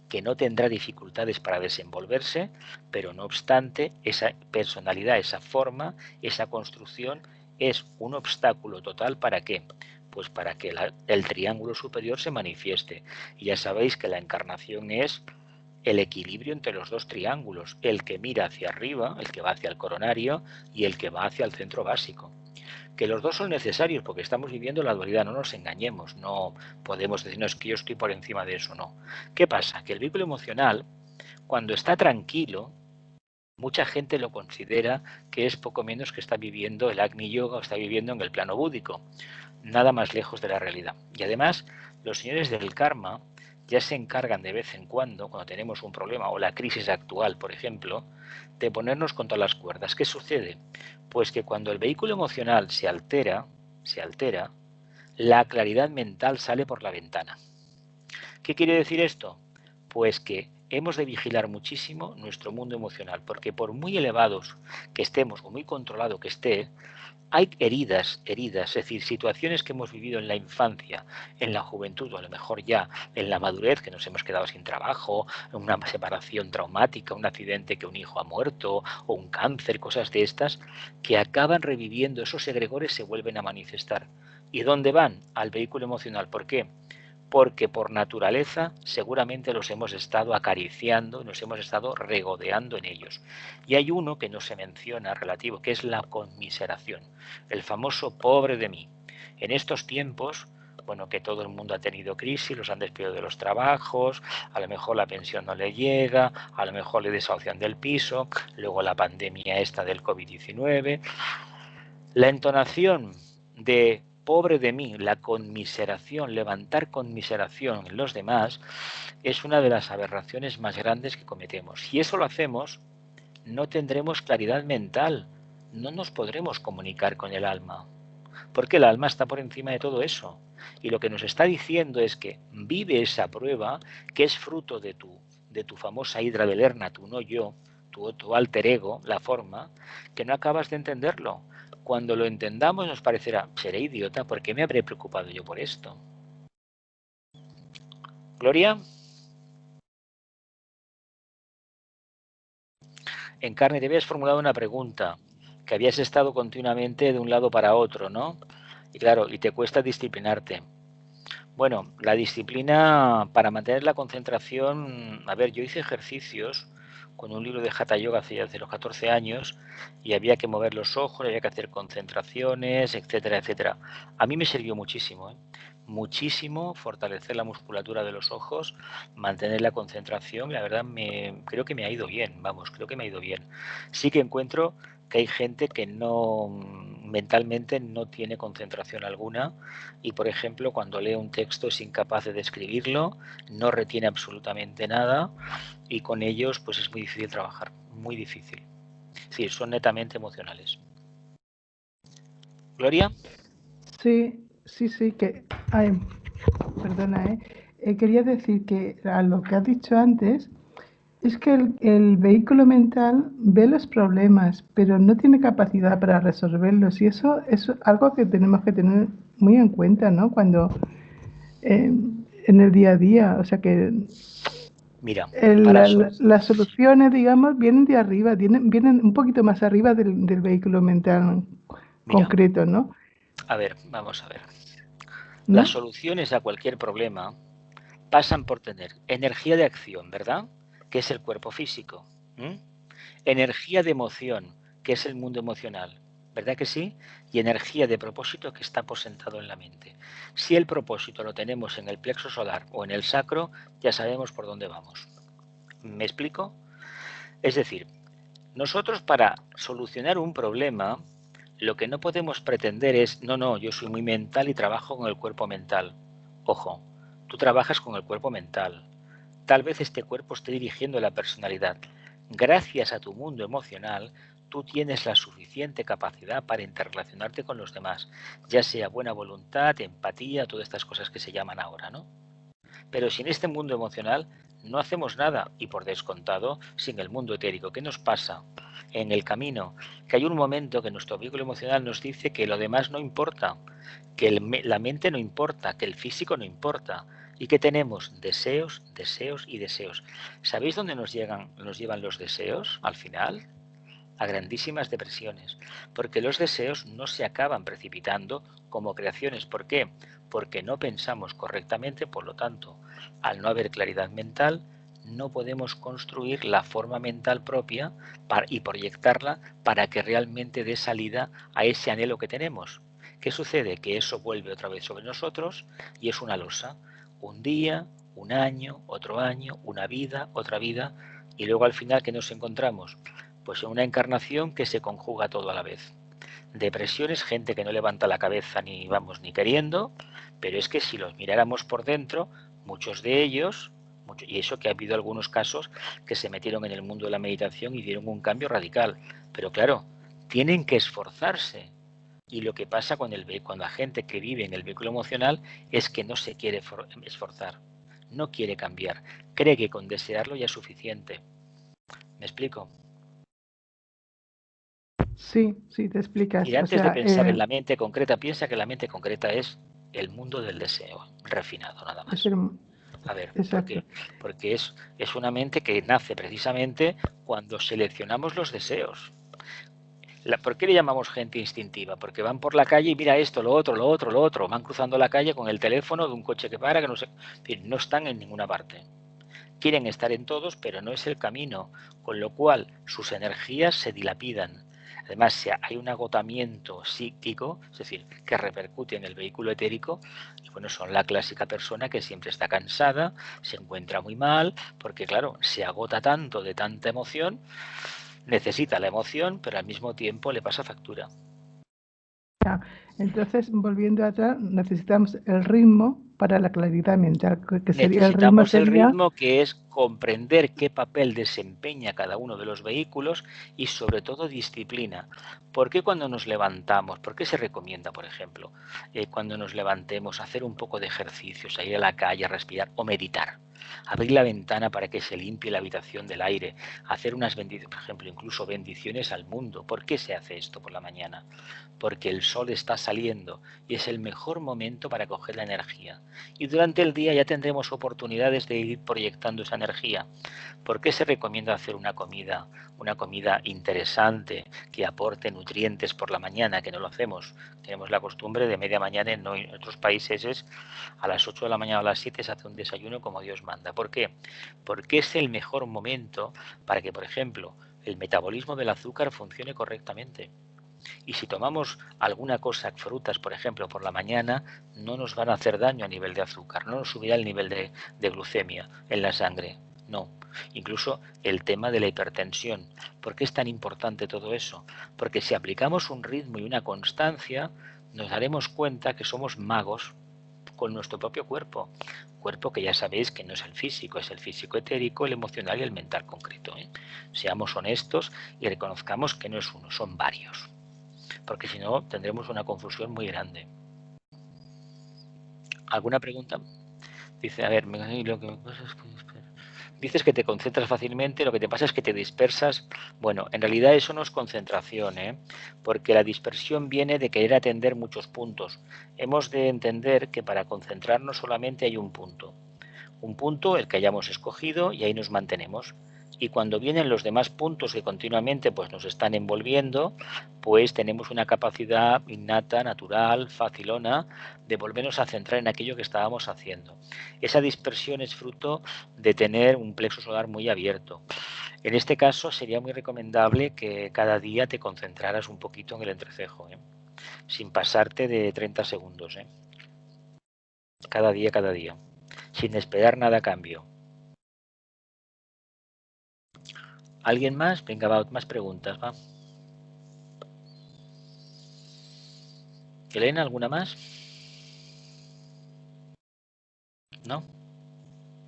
S1: que no tendrá dificultades para desenvolverse, pero no obstante, esa personalidad, esa forma, esa construcción es un obstáculo total. ¿Para qué? Pues para que el triángulo superior se manifieste. Y ya sabéis que la encarnación es el equilibrio entre los dos triángulos, el que mira hacia arriba, el que va hacia el coronario, y el que va hacia el centro básico. Que los dos son necesarios porque estamos viviendo la dualidad, no nos engañemos, no podemos decirnos que yo estoy por encima de eso, no. ¿Qué pasa? Que el vehículo emocional, cuando está tranquilo, mucha gente lo considera que es poco menos que está viviendo el Agni Yoga o está viviendo en el plano búdico, nada más lejos de la realidad. Y además, los señores del karma ya se encargan de vez en cuando tenemos un problema o la crisis actual, por ejemplo, de ponernos contra las cuerdas. ¿Qué sucede? Pues que cuando el vehículo emocional se altera, la claridad mental sale por la ventana. ¿Qué quiere decir esto? Pues que hemos de vigilar muchísimo nuestro mundo emocional, porque por muy elevados que estemos o muy controlado que esté, hay heridas, es decir, situaciones que hemos vivido en la infancia, en la juventud o a lo mejor ya en la madurez, que nos hemos quedado sin trabajo, una separación traumática, un accidente que un hijo ha muerto o un cáncer, cosas de estas, que acaban reviviendo, esos egregores se vuelven a manifestar. ¿Y dónde van? Al vehículo emocional. ¿Por qué? Porque por naturaleza seguramente los hemos estado acariciando, nos hemos estado regodeando en ellos. Y hay uno que no se menciona relativo, que es la conmiseración, el famoso pobre de mí. En estos tiempos, que todo el mundo ha tenido crisis, los han despedido de los trabajos, a lo mejor la pensión no le llega, a lo mejor le desahucian del piso, luego la pandemia esta del COVID-19. La entonación de pobre de mí, la conmiseración, levantar conmiseración en los demás, es una de las aberraciones más grandes que cometemos. Si eso lo hacemos, no tendremos claridad mental, no nos podremos comunicar con el alma, porque el alma está por encima de todo eso. Y lo que nos está diciendo es que vive esa prueba que es fruto de tu famosa hidra de Lerna, tu no yo, tu alter ego, la forma, que no acabas de entenderlo. Cuando lo entendamos nos parecerá, seré idiota, ¿por qué me habré preocupado yo por esto? Gloria. En Carne te habías formulado una pregunta, que habías estado continuamente de un lado para otro, ¿no? Y claro, y te cuesta disciplinarte. Bueno, la disciplina para mantener la concentración, a ver, yo hice ejercicios con un libro de Hatha Yoga hace los 14 años y había que mover los ojos, había que hacer concentraciones, etcétera, etcétera. A mí me sirvió muchísimo, muchísimo fortalecer la musculatura de los ojos, mantener la concentración. La verdad, creo que me ha ido bien, creo que me ha ido bien. Sí que encuentro que hay gente que mentalmente no tiene concentración alguna y, por ejemplo, cuando lee un texto es incapaz de describirlo, no retiene absolutamente nada y con ellos pues es muy difícil trabajar, muy difícil. Sí, son netamente emocionales. Gloria.
S3: Sí, que... Ay, perdona, quería decir que a lo que has dicho antes es que el vehículo mental ve los problemas, pero no tiene capacidad para resolverlos. Y eso es algo que tenemos que tener muy en cuenta, ¿no? Cuando en el día a día, o sea que...
S1: Mira,
S3: las soluciones, digamos, vienen de arriba, vienen un poquito más arriba del vehículo mental concreto, ¿no?
S1: A ver, vamos a ver.
S3: ¿No?
S1: Las soluciones a cualquier problema pasan por tener energía de acción, ¿verdad? Que es el cuerpo físico. Energía de emoción, que es el mundo emocional, ¿verdad que sí? Y energía de propósito que está aposentado en la mente. Si el propósito lo tenemos en el plexo solar o en el sacro, ya sabemos por dónde vamos. ¿Me explico? Es decir, nosotros para solucionar un problema, lo que no podemos pretender es, no, yo soy muy mental y trabajo con el cuerpo mental. Ojo, tú trabajas con el cuerpo mental. Tal vez este cuerpo esté dirigiendo la personalidad. Gracias a tu mundo emocional, tú tienes la suficiente capacidad para interrelacionarte con los demás, ya sea buena voluntad, empatía, todas estas cosas que se llaman ahora, ¿no? Pero sin este mundo emocional no hacemos nada y por descontado sin el mundo etérico. ¿Qué nos pasa en el camino? Que hay un momento que nuestro vehículo emocional nos dice que lo demás no importa, que la mente no importa, que el físico no importa y que tenemos deseos, deseos y deseos. ¿Sabéis dónde nos llevan los deseos al final? A grandísimas depresiones, porque los deseos no se acaban precipitando como creaciones. ¿Por qué? Porque no pensamos correctamente, por lo tanto, al no haber claridad mental, no podemos construir la forma mental propia y proyectarla para que realmente dé salida a ese anhelo que tenemos. ¿Qué sucede? Que eso vuelve otra vez sobre nosotros y es una losa. Un día, un año, otro año, una vida, otra vida, y luego al final, ¿qué nos encontramos? Pues en una encarnación que se conjuga todo a la vez. Depresiones, gente que no levanta la cabeza ni ni queriendo, pero es que si los miráramos por dentro, muchos de ellos, y eso que ha habido algunos casos que se metieron en el mundo de la meditación y dieron un cambio radical, pero claro, tienen que esforzarse. Y lo que pasa con la gente que vive en el vehículo emocional es que no se quiere esforzar, no quiere cambiar, cree que con desearlo ya es suficiente. ¿Me explico?
S3: Sí, te explicas.
S1: Y antes de pensar en la mente concreta, piensa que la mente concreta es el mundo del deseo, refinado nada más. A ver, ¿por qué? Porque es una mente que nace precisamente cuando seleccionamos los deseos. ¿Por qué le llamamos gente instintiva? Porque van por la calle y mira esto, lo otro, lo otro, lo otro. Van cruzando la calle con el teléfono de un coche que para, que no sé. No están en ninguna parte. Quieren estar en todos, pero no es el camino, con lo cual sus energías se dilapidan. Además, hay un agotamiento psíquico, es decir, que repercute en el vehículo etérico, y bueno, son la clásica persona que siempre está cansada, se encuentra muy mal, porque claro, se agota tanto de tanta emoción, necesita la emoción, pero al mismo tiempo le pasa factura.
S3: Entonces, volviendo atrás, necesitamos el ritmo para la claridad mental, que sería
S1: necesitamos el ritmo, que es comprender qué papel desempeña cada uno de los vehículos y sobre todo disciplina. ¿Por qué cuando nos levantamos? ¿Por qué se recomienda, por ejemplo, cuando nos levantemos hacer un poco de ejercicio, salir a la calle, respirar o meditar? Abrir la ventana para que se limpie la habitación del aire, hacer unas bendiciones, por ejemplo, incluso bendiciones al mundo. ¿Por qué se hace esto por la mañana? Porque el sol está saliendo y es el mejor momento para coger la energía. Y durante el día ya tendremos oportunidades de ir proyectando esa energía. ¿Por qué se recomienda hacer una comida interesante que aporte nutrientes por la mañana, que no lo hacemos? Tenemos la costumbre de media mañana, en otros países es a las 8 de la mañana o a las 7 se hace un desayuno como Dios manda. ¿Por qué? Porque es el mejor momento para que, por ejemplo, el metabolismo del azúcar funcione correctamente. Y si tomamos alguna cosa, frutas por ejemplo, por la mañana, no nos van a hacer daño a nivel de azúcar, no nos subirá el nivel de glucemia en la sangre, no. Incluso el tema de la hipertensión. ¿Por qué es tan importante todo eso? Porque si aplicamos un ritmo y una constancia, nos daremos cuenta que somos magos con nuestro propio cuerpo. Cuerpo que ya sabéis que no es el físico etérico, el emocional y el mental concreto. Seamos honestos y reconozcamos que no es uno, son varios. Porque si no tendremos una confusión muy grande. ¿Alguna pregunta? Dice, a ver, lo que pasa es que dices que te concentras fácilmente, lo que te pasa es que te dispersas. Bueno, en realidad eso no es concentración, porque la dispersión viene de querer atender muchos puntos. Hemos de entender que para concentrarnos solamente hay un punto. Un punto, el que hayamos escogido, y ahí nos mantenemos. Y cuando vienen los demás puntos que continuamente pues, nos están envolviendo, pues tenemos una capacidad innata, natural, facilona, de volvernos a centrar en aquello que estábamos haciendo. Esa dispersión es fruto de tener un plexo solar muy abierto. En este caso sería muy recomendable que cada día te concentraras un poquito en el entrecejo, sin pasarte de 30 segundos. Cada día, sin esperar nada a cambio. ¿Alguien más? Venga, va, más preguntas, va. Elena, ¿alguna más? ¿No?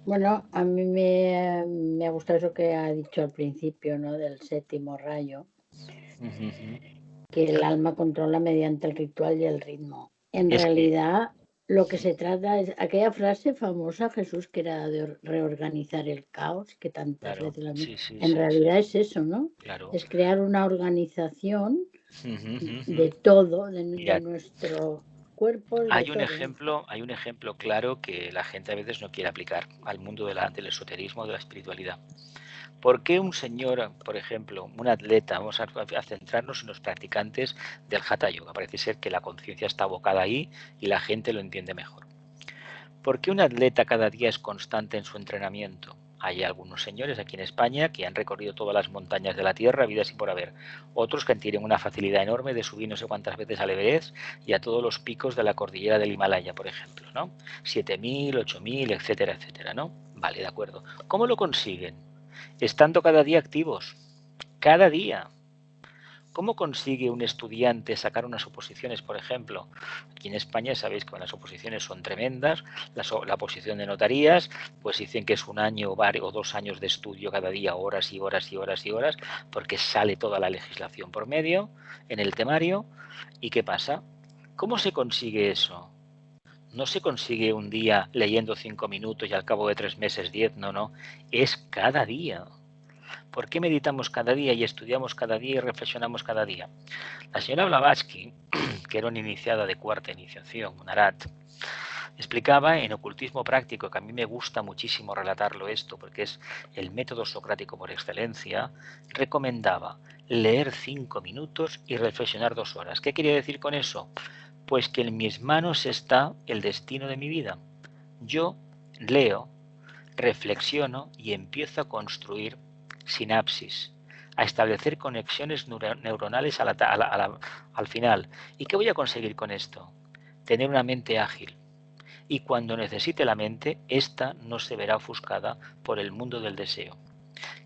S2: Bueno, a mí me ha gustado eso que ha dicho al principio, ¿no? Del séptimo rayo, que el alma controla mediante el ritual y el ritmo. En realidad, lo que se trata es aquella frase famosa, Jesús, que era de reorganizar el caos, que tantas veces la en realidad es eso, ¿no?
S1: Claro.
S2: Es crear una organización de todo, de nuestro cuerpo.
S1: Hay un ejemplo claro que la gente a veces no quiere aplicar al mundo del esoterismo, de la espiritualidad. ¿Por qué un señor, por ejemplo, un atleta, vamos a centrarnos en los practicantes del Hatha Yoga? Parece ser que la conciencia está abocada ahí y la gente lo entiende mejor. ¿Por qué un atleta cada día es constante en su entrenamiento? Hay algunos señores aquí en España que han recorrido todas las montañas de la Tierra, vidas y por haber. Otros que tienen una facilidad enorme de subir no sé cuántas veces al Everest y a todos los picos de la cordillera del Himalaya, por ejemplo, ¿no? 7.000, 8.000, etcétera, etcétera, ¿no? Vale, de acuerdo. ¿Cómo lo consiguen? Estando cada día activos. Cada día. ¿Cómo consigue un estudiante sacar unas oposiciones, por ejemplo? Aquí en España sabéis que las oposiciones son tremendas, la oposición de notarías, pues dicen que es un año o 2 años de estudio cada día, horas y horas y horas y horas, porque sale toda la legislación por medio en el temario. ¿Y qué pasa? ¿Cómo se consigue eso? No se consigue un día leyendo 5 minutos y al cabo de 3 meses 10, no, es cada día. ¿Por qué meditamos cada día y estudiamos cada día y reflexionamos cada día? La señora Blavatsky, que era una iniciada de cuarta iniciación, un arat, explicaba en Ocultismo Práctico, que a mí me gusta muchísimo relatarlo esto, porque es el método socrático por excelencia, recomendaba leer 5 minutos y reflexionar 2 horas. ¿Qué quería decir con eso? Pues que en mis manos está el destino de mi vida. Yo leo, reflexiono y empiezo a construir sinapsis, a establecer conexiones neuronales al final. ¿Y qué voy a conseguir con esto? Tener una mente ágil. Y cuando necesite la mente, esta no se verá ofuscada por el mundo del deseo.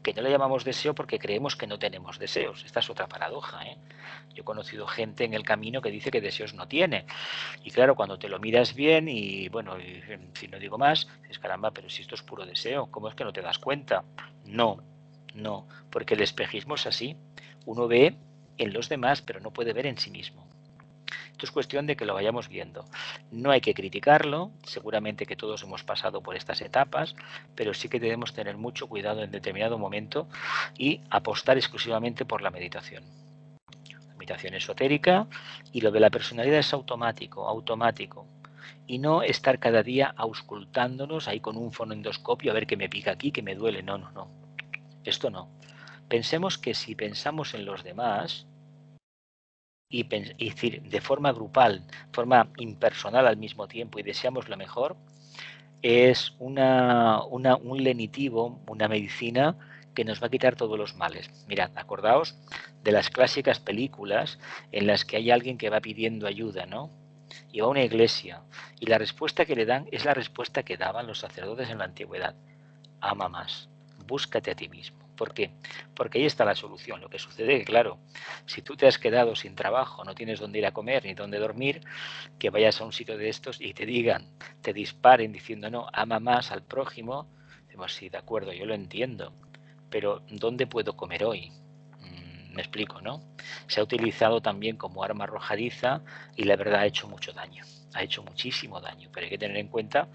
S1: Que no le llamamos deseo porque creemos que no tenemos deseos. Esta es otra paradoja, Yo he conocido gente en el camino que dice que deseos no tiene. Y claro, cuando te lo miras bien y bueno, si no digo más, dices, caramba, pero si esto es puro deseo, ¿cómo es que no te das cuenta? No, porque el espejismo es así. Uno ve en los demás, pero no puede ver en sí mismo. Esto es cuestión de que lo vayamos viendo. No hay que criticarlo, seguramente que todos hemos pasado por estas etapas, pero sí que debemos tener mucho cuidado en determinado momento y apostar exclusivamente por la meditación. La meditación esotérica, y lo de la personalidad es automático. Y no estar cada día auscultándonos ahí con un fonendoscopio a ver qué me pica aquí, que me duele. No. Esto no. Pensemos que si pensamos en los demás, y decir, de forma grupal, forma impersonal al mismo tiempo y deseamos lo mejor, es un lenitivo, una medicina que nos va a quitar todos los males. Mirad, acordaos de las clásicas películas en las que hay alguien que va pidiendo ayuda, ¿no? Y va a una iglesia y la respuesta que le dan es la respuesta que daban los sacerdotes en la antigüedad. Ama más, búscate a ti mismo. ¿Por qué? Porque ahí está la solución. Lo que sucede es que, claro, si tú te has quedado sin trabajo, no tienes dónde ir a comer ni dónde dormir, que vayas a un sitio de estos y te digan, te disparen diciendo, no, ama más al prójimo, decimos, sí, de acuerdo, yo lo entiendo, pero ¿dónde puedo comer hoy? Me explico, ¿no? Se ha utilizado también como arma arrojadiza y la verdad ha hecho mucho daño, ha hecho muchísimo daño, pero hay que tener en cuenta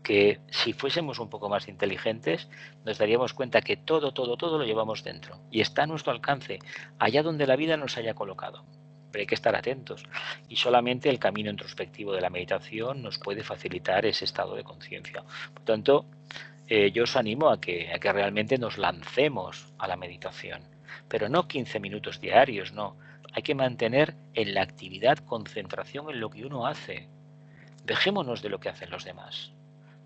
S1: que si fuésemos un poco más inteligentes, nos daríamos cuenta que todo lo llevamos dentro y está a nuestro alcance, allá donde la vida nos haya colocado. pero hay que estar atentos. Y solamente el camino introspectivo de la meditación nos puede facilitar ese estado de conciencia. Por tanto, yo os animo a que realmente nos lancemos a la meditación, pero no 15 minutos diarios, no. Hay que mantener en la actividad concentración en lo que uno hace. Dejémonos de lo que hacen los demás.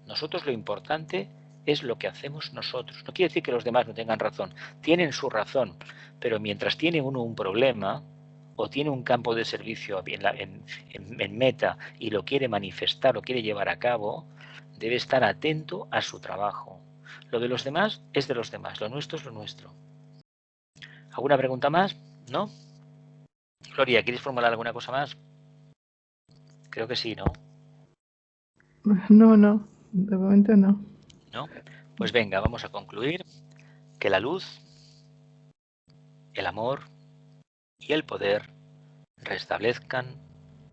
S1: Nosotros lo importante es lo que hacemos nosotros. No quiere decir que los demás no tengan razón. Tienen su razón, pero mientras tiene uno un problema o tiene un campo de servicio en meta y lo quiere manifestar, lo quiere llevar a cabo, debe estar atento a su trabajo. Lo de los demás es de los demás, lo nuestro es lo nuestro. ¿Alguna pregunta más? ¿No? Gloria, ¿quieres formular alguna cosa más? Creo que sí, ¿no?
S3: No, de momento no.
S1: ¿No? Pues venga, vamos a concluir que la luz, el amor y el poder restablezcan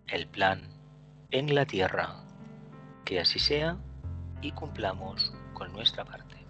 S1: el plan en la tierra. Que así sea y cumplamos con nuestra parte.